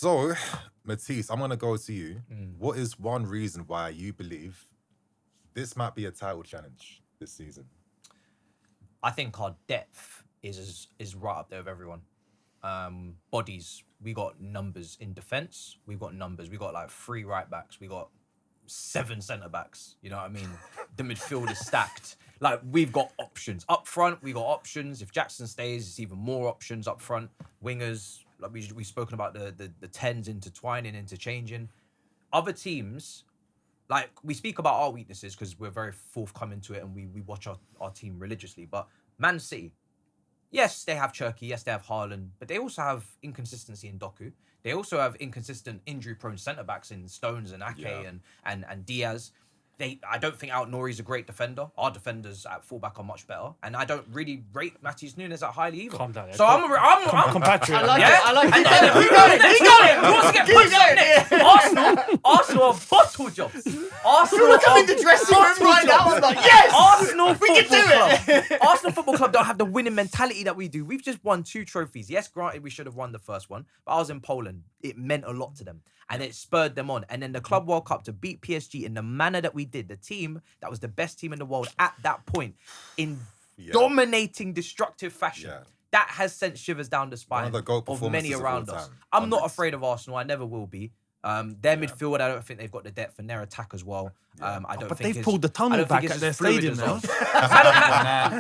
So, Matisse, I'm going to go to you. What is one reason why you believe this might be a title challenge this season? I think our depth is right up there with everyone. Bodies, we got numbers in defence. We've got numbers. We got like 3 right backs. We got 7 centre backs. You know what I mean? The midfield is stacked. Like, we've got options up front. We got options. If Jackson stays, it's even more options up front. Wingers, like we've spoken about the 10s intertwining, interchanging. Other teams, like, we speak about our weaknesses because we're very forthcoming to it and we watch our team religiously. But Man City, yes, they have Cherki, yes, they have Haaland, but they also have inconsistency in Doku. They also have inconsistent, injury-prone centre-backs in Stones and Ake and Diaz. I don't think Aït-Nouri's a great defender. Our defenders at fullback are much better. And I don't really rate Matheus Nunes that highly either. Calm down. So I'm compatriot. I like it. He got it. He wants to get punched up next. Arsenal are bottle jobs. Arsenal Look, I'm in the dressing room right now. I'm like, yes! Arsenal we can do Club. Arsenal Football Club don't have the winning mentality that we do. We've just won 2 trophies. Yes, granted, we should have won the first one. But I was in Poland. It meant a lot to them. And it spurred them on. And then the Club World Cup to beat PSG in the manner that we did, the team that was the best team in the world at that point, in dominating, destructive fashion. Yeah. That has sent shivers down the spine of many around us. I'm not afraid of Arsenal. I never will be. Their midfield, I don't think they've got the depth, and their attack as well. But they've pulled the tunnel back at their stadium now.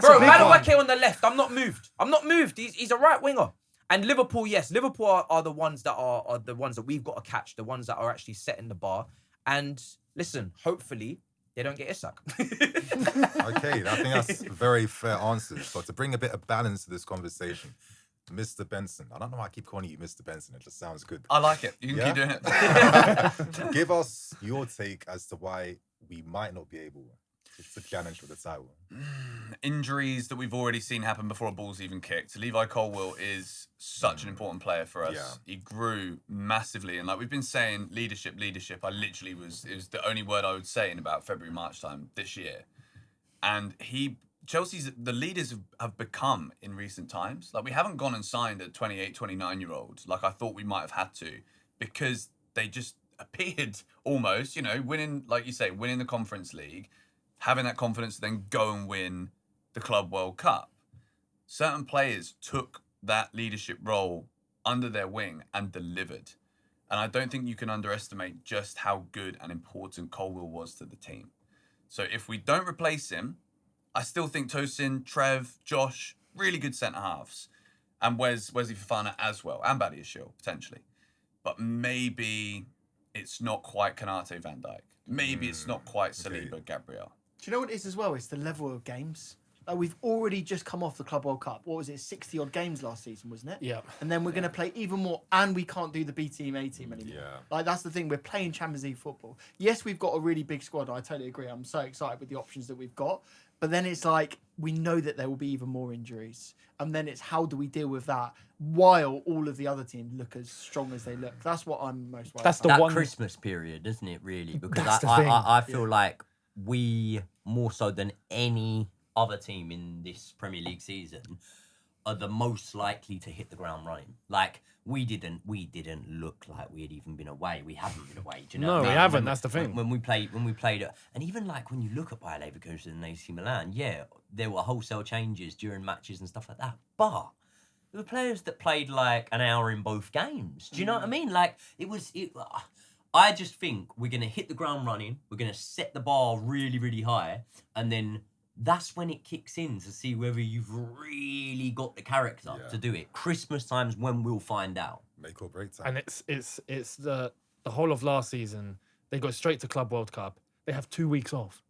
Madueke on the left. I'm not moved. He's a right winger. And Liverpool, yes, Liverpool are the ones that are the ones that we've got to catch, the ones that are actually setting the bar. And listen, hopefully they don't get Isak. Okay, I think that's very fair answers. But to bring a bit of balance to this conversation, Mr. Benson. I don't know why I keep calling you Mr. Benson. It just sounds good. I like it. You can keep doing it. Give us your take as to why we might not be able to challenge for the title. Injuries that we've already seen happen before a ball's even kicked. Levi Colwill is such an important player for us. Yeah. He grew massively, and like we've been saying, leadership. I literally it was the only word I would say in about February, March time this year. And Chelsea's the leaders have become in recent times. Like, we haven't gone and signed a 28, 29-year-old like I thought we might have had to, because they just appeared almost, winning, like you say, winning the Conference League, having that confidence to then go and win the Club World Cup. Certain players took that leadership role under their wing and delivered. And I don't think you can underestimate just how good and important Colwill was to the team. So if we don't replace him, I still think Tosin, Trev, Josh, really good centre-halves. And Wesley Fofana as well, and Badiashile, potentially. But maybe it's not quite Konate Van Dijk. Maybe it's not quite Saliba Gabriel. Do you know what it is as well? It's the level of games. Like, we've already just come off the Club World Cup. What was it, 60-odd games last season, wasn't it? Yeah. And then we're going to play even more, and we can't do the B team, A team anymore. Yeah. Like, that's the thing. We're playing Champions League football. Yes, we've got a really big squad. I totally agree. I'm so excited with the options that we've got. But then it's like, we know that there will be even more injuries. And then it's how do we deal with that while all of the other teams look as strong as they look? That's what I'm most worried about. That Christmas period, isn't it, really? Because I feel like we, more so than any other team in this Premier League season, are the most likely to hit the ground running. Like, we didn't look like we had even been away. We haven't been away. Do you know? No, we haven't. That's the thing. When we played it, and even like when you look at Bayer Leverkusen and AC Milan, there were wholesale changes during matches and stuff like that. But there were players that played like an hour in both games. Do you know what I mean? Like, I just think we're gonna hit the ground running. We're gonna set the bar really, really high, and then that's when it kicks in to see whether you've really got the character to do it. Christmas time's when we'll find out. Make or break time. And it's the whole of last season, they go straight to Club World Cup. They have 2 weeks off.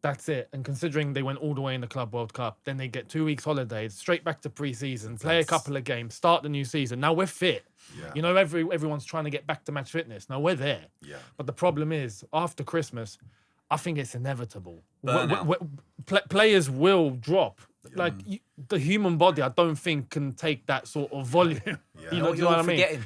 That's it. And considering they went all the way in the Club World Cup, then they get 2 weeks holiday, straight back to pre-season, play a couple of games, start the new season. Now we're fit. Yeah. Everyone's trying to get back to match fitness. Now we're there. Yeah. But the problem is, after Christmas, I think it's inevitable. Players will drop. Like, the human body, I don't think can take that sort of volume. You know what I mean? Forgetting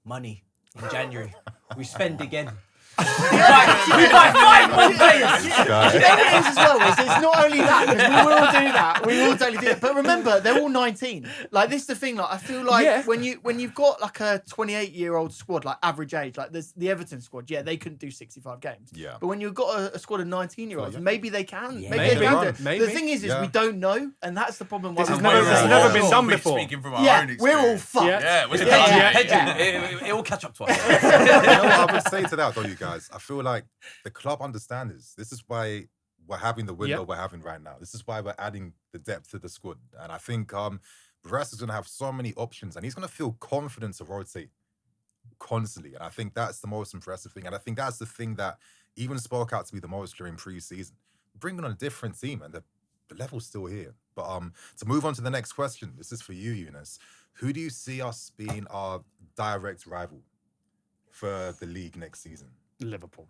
money in January. We spend again. We buy 5 more players. You know what it is as well? Is it's not only that, because we will all do that. We will totally do it. But remember, they're all 19. Like, this is the thing. Like, I feel like when you've got like a 28-year-old squad, like average age, like there's the Everton squad. Yeah, they couldn't do 65 games. Yeah. But when you've got a squad of 19-year-olds, maybe they can. Yeah. Maybe they can do it. Maybe. The thing is we don't know, and that's the problem. This has And never- we're this has all- never been done we're before. Speaking from our own experience. we're all fucked. Yeah. We're Hedging. It will catch up to us. You know what I would say to that, though, you guys? I feel like the club understands this. This is why we're having the window we're having right now. This is why we're adding the depth to the squad. And I think Maresca is going to have so many options, and he's going to feel confident to rotate constantly. And I think that's the most impressive thing. And I think that's the thing that even spoke out to me the most during pre-season. Bringing on a different team, and the level's still here. But to move on to the next question, this is for you, Younes. Who do you see us being our direct rival for the league next season? Liverpool,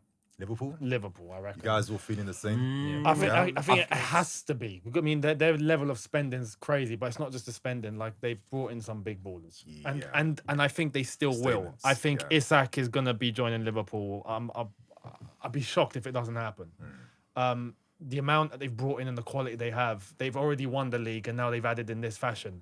I reckon. You guys all feeling the same? I think Yeah. I think it has to be. I mean, their level of spending is crazy, but it's not just the spending. Like, they've brought in some big ballers, and I think they still will. Statements, I think Isak is gonna be joining Liverpool. I'd be shocked if it doesn't happen. The amount that they've brought in and the quality they have, they've already won the league, and now they've added in this fashion.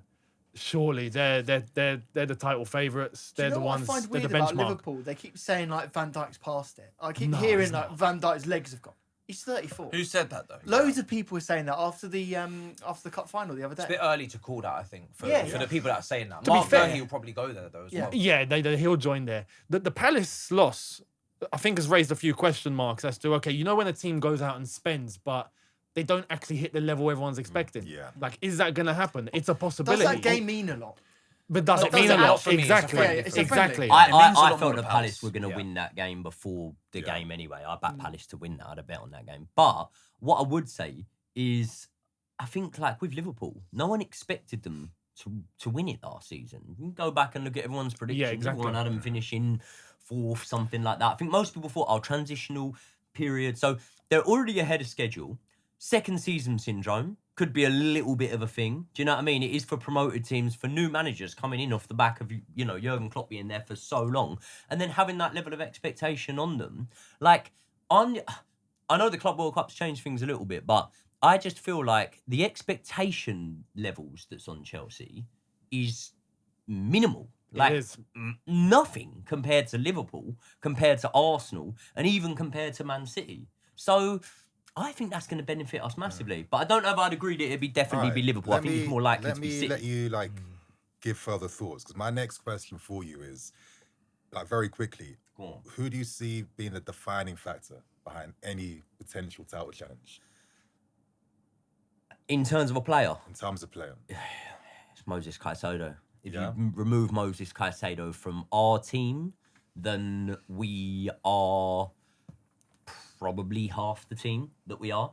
Surely they're the title favourites. They're the ones. I find They're weird the about benchmark. Liverpool. They keep saying like Van Dijk's past it. I keep No, hearing he's like not. Van Dijk's legs have gone. He's 34. Who said that though? Loads of people were saying that after the cup final the other It's a day. bit early to call that, I think, for Yeah, the people that are saying that. To be Mark fair- Gurley will probably go there, though, as Yeah. well. Yeah, he'll join there. The Palace loss, I think, has raised a few question marks as to, okay, you know when a team goes out and spends, but they don't actually hit the level everyone's expecting. Yeah. Like, is that going to happen? It's a Does possibility. that game mean a lot? But does it does mean it a not lot? for me? It's a Exactly. friendly. It's a Exactly. friendly. It means a I lot felt more the to Palace Palace. were going to Yeah. win that game before the Yeah. game anyway. I backed Palace to win that. I had a bet on that game. But what I would say is, I think like with Liverpool, no one expected them to win it last season. You can go back and look at everyone's predictions. exactly. Everyone had them finishing 4th, something like that. I think most people thought, transitional period. So they're already ahead of schedule. Second season syndrome could be a little bit of a thing. Do you know what I mean? It is for promoted teams, for new managers coming in off the back of, Jurgen Klopp being there for so long, and then having that level of expectation on them. Like, I know the Club World Cup's changed things a little bit, but I just feel like the expectation levels that's on Chelsea is minimal. Like, It is. nothing compared to Liverpool, compared to Arsenal, and even compared to Man City. So I think that's going to benefit us massively. But I don't know if I'd agree that it'd be definitely be Liverpool. I think it's more likely to be City. Let you give further thoughts, because my next question for you is, like, very quickly, Go on. who do you see being the defining factor behind any potential title challenge In terms of a player, in terms of player? it's Moses Caicedo. If Yeah. you remove Moses Caicedo from our team, then we are probably half the team that we are.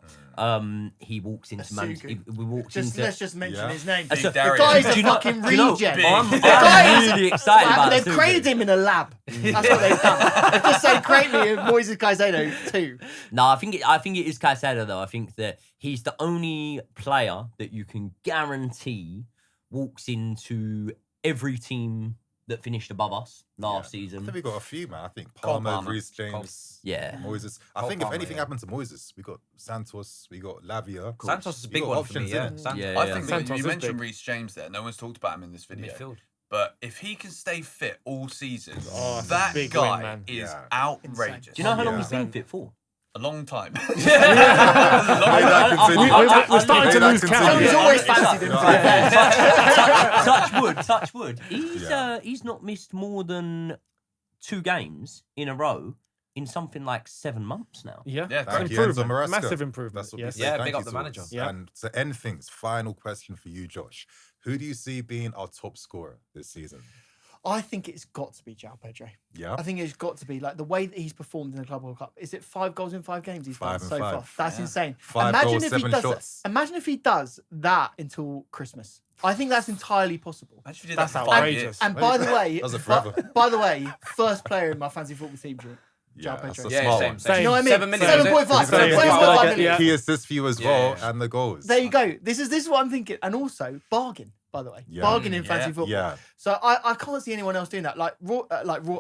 He walks into Man. Asugu. We walked Let's into. just mention Yeah. his name. Big The Darius. guy's Do a you know- fucking do you know- regen. Big. I'm guy is- really excited about They've Asugu. created him in a lab. That's what they've done. They've just said create me Moises Caicedo too. No, I think it is Caicedo though. I think that he's the only player that you can guarantee walks into every team that finished above us last I season. think we got a few, man. I think Cole Palmer, Palmer. Reece James, Yeah. Moises. I Cole think Palmer, if anything yeah. happened to Moises, we got Santos, we got Lavia. Santos is a We big got one for me, options, yeah. innit? Santos. Yeah, I yeah. think Santos you is mentioned big. Reece James there. No one's talked about him in this video. Midfield. But if he can stay fit all season, Oh, it's a that big guy win, man. is Yeah. outrageous. Do you know how long Yeah. he's been fit for? A long time. May that continue. We're starting to May that lose count. continue. He's always fancied him. touch wood. Yeah. He's not missed more than 2 games in a row in something like 7 months now. Yeah, Yeah, it's Thank you, Enzo improvement. Maresca. Massive improvement. That's what we Yes. say. Yeah, Thank big you up the to manager. us. Yeah. And to end things, final question for you, Josh. Who do you see being our top scorer this season? I think it's got to be João Pedro. Yeah. I think it's got to be like the way that he's performed in the Club World Cup. Is it 5 goals in 5 games he's 5 done and so 5. far? That's insane. 5 goals, 7 does shots. Imagine if he does that until Christmas. I think that's entirely possible. Imagine if you did That's that for 5 outrageous. years. And by the way, Does it forever. by the way, first player in my fantasy football team, Yeah, João that's Pedro. a Yeah, smart same, one. same. You know what I mean? 7 million. 7.5. Same. 7.5 Yeah. million. Key assists for you as well, Yeah. and the goals. There you go. This is what I'm thinking. And also bargain, by the way. Yeah. Bargain in Yeah. fantasy football. Yeah. So I can't see anyone else doing that. Like Raw,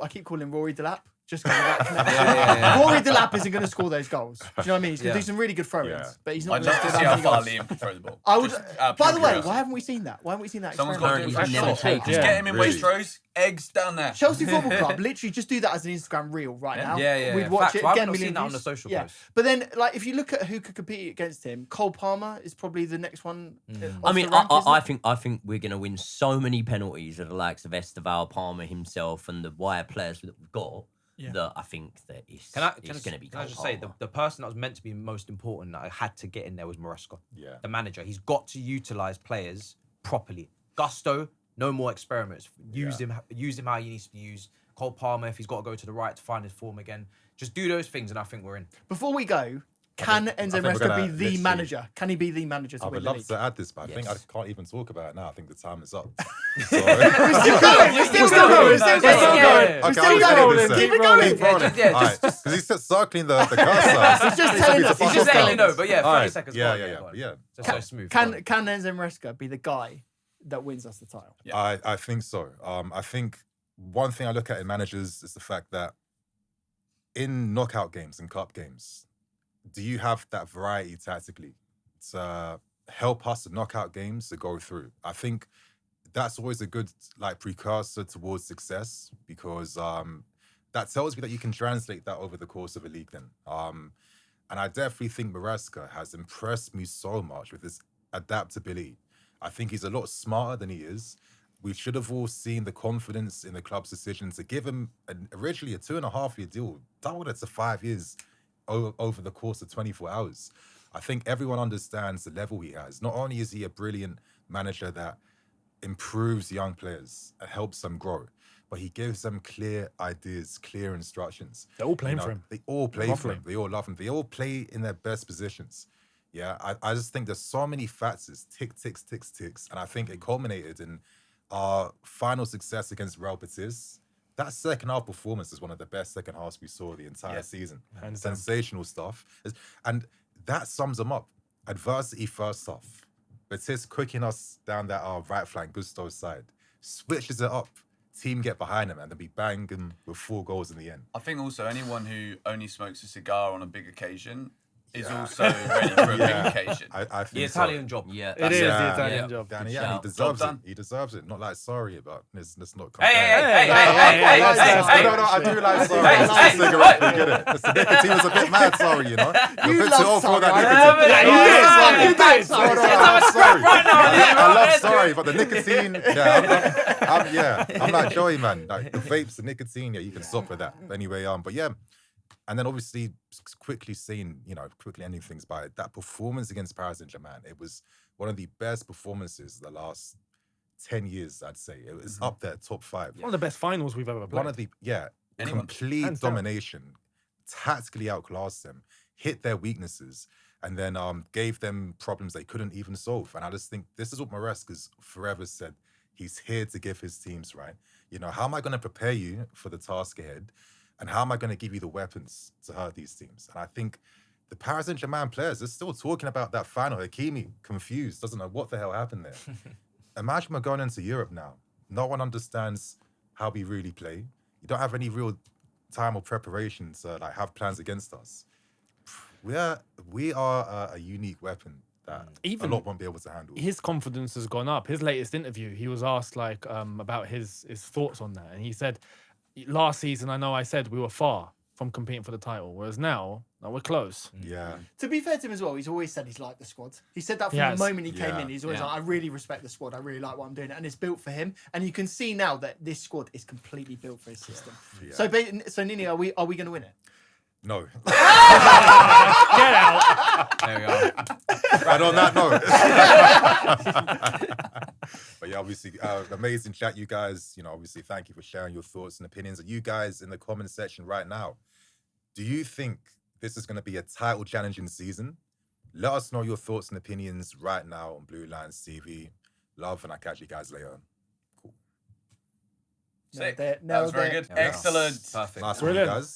I keep calling him Rory Delap. Just because of that connection. Rory Delap isn't going to score those goals. Do you know what I mean? He's going to do some really good throw-ins, but he's not I'd going love to to do see that how many far goals. Liam can throw the ball. I would. Just, By pure the way, curiosity. why haven't we seen that? Why haven't we seen that? Someone's got to do We've it. never Just taken get him in really. Waitrose, eggs down there. Chelsea Football Club, literally just do that as an Instagram reel right now. Yeah. We'd watch Facts. it, Why have get we not million seen that on views. the social Yeah. posts? But then, like, if you look at who could compete against him, Cole Palmer is probably the next one. I mean, off the rank, isn't I think we're going to win so many penalties of the likes of Esteval, Palmer himself, and the wire players that we've got. That I think that it's going to be. Can I just say the person that was meant to be most important that I had to get in there was Maresca. Yeah. The manager. He's got to utilize players properly. Gusto, no more experiments. Use him how he needs to be used. Cole Palmer, if he's got to go to the right to find his form again, just do those things, and I think we're in. Before we go, can Enzo we're Maresca gonna be the literally- manager? Can he be the manager to I win would the love league? to add this, but I think I Yes. can't even talk about it now. I think the time is up. We're still going. We're still going. We're still Yeah, going. yeah. We're Okay, still I'll going. keep Keep it going. Keep rolling. Yeah, Alright, because he's circling the cursor. He's just telling us. He's just letting you know, but yeah, 30 Alright, seconds. yeah, go on, yeah, go on. yeah. Just so smooth. Can Enzo Maresca be the guy that wins us the title? I think so. I think one thing I look at in managers is the fact that in knockout games and cup games, do you have that variety tactically to help us in knockout games to go through? I think that's always a good precursor towards success because that tells me that you can translate that over the course of a league then. And I definitely think Maresca has impressed me so much with his adaptability. I think he's a lot smarter than he is. We should have all seen the confidence in the club's decision to give him originally a 2.5-year deal, doubled it to 5 years over the course of 24 hours. I think everyone understands the level he has. Not only is he a brilliant manager that improves young players and helps them grow, but he gives them clear ideas, clear instructions. They're all playing for him. They all play for Lovely. him. They all love him. They all play in their best positions. Yeah, I just think there's so many factors, ticks. And I think it culminated in our final success against Real Betis. That second half performance is one of the best second halves we saw the entire season. Hands down. Sensational stuff. And that sums them up. Adversity first half. Betis cooking us down that right flank, Gusto's side. Switches it up. Team get behind him and then we bang him with 4 goals in the end. I think also anyone who only smokes a cigar on a big occasion is also ready for a big occasion. I think The Italian job. Yeah, It is Yeah. the Italian Yeah. job. Danny, Good yeah, he shout. deserves Job it. done. He deserves it. Not like sorry, but let's not Hey, compare. No, I do like sorry. Hey, It's hey, the cigarette, we get it. It's the nicotine was a bit mad, sorry, you know? You're a bit love too old for all that sorry. nicotine. Yeah, you did. No, I'm sorry. I love sorry, but the nicotine, I'm like Joey, man. Like the vapes, the nicotine, you can stop with that. Anyway, but yeah. And then obviously quickly ending things by that performance against Paris Saint-Germain. It was one of the best performances the last 10 years, I'd say. It was up there, top 5. One of the best finals we've ever played. One of the, Anyone. complete Hands down. domination, tactically outclassed them, hit their weaknesses, and then gave them problems they couldn't even solve. And I just think this is what Maresca's forever said. He's here to give his teams, right? You know, how am I going to prepare you for the task ahead? And how am I going to give you the weapons to hurt these teams? And I think the Paris Saint-Germain players are still talking about that final. Hakimi, confused, doesn't know what the hell happened there. Imagine we're going into Europe now. No one understands how we really play. You don't have any real time or preparation to have plans against us. We are a unique weapon that Even a lot won't be able to handle. His confidence has gone up. His latest interview, he was asked about his thoughts on that, and he said, "Last season, I know I said we were far from competing for the title, whereas now we're close." Yeah. To be fair to him as well, he's always said he's liked the squad. He said that from Yes. the moment he came Yeah. in. He's always Yeah. like, I really respect the squad. I really like what I'm doing. And it's built for him. And you can see now that this squad is completely built for his system. Yeah. So Nini, are we going to win it? No. Get out! There we are. And on that note. But yeah, obviously, amazing chat, you guys. Obviously, thank you for sharing your thoughts and opinions. And you guys in the comment section right now, do you think this is going to be a title challenging season? Let us know your thoughts and opinions right now on Blue Lions TV. Love, and I'll catch you guys later. Cool. Sick. Nailed it. That was very good. Yeah. Excellent. Perfect. Nice one, you Brilliant. guys.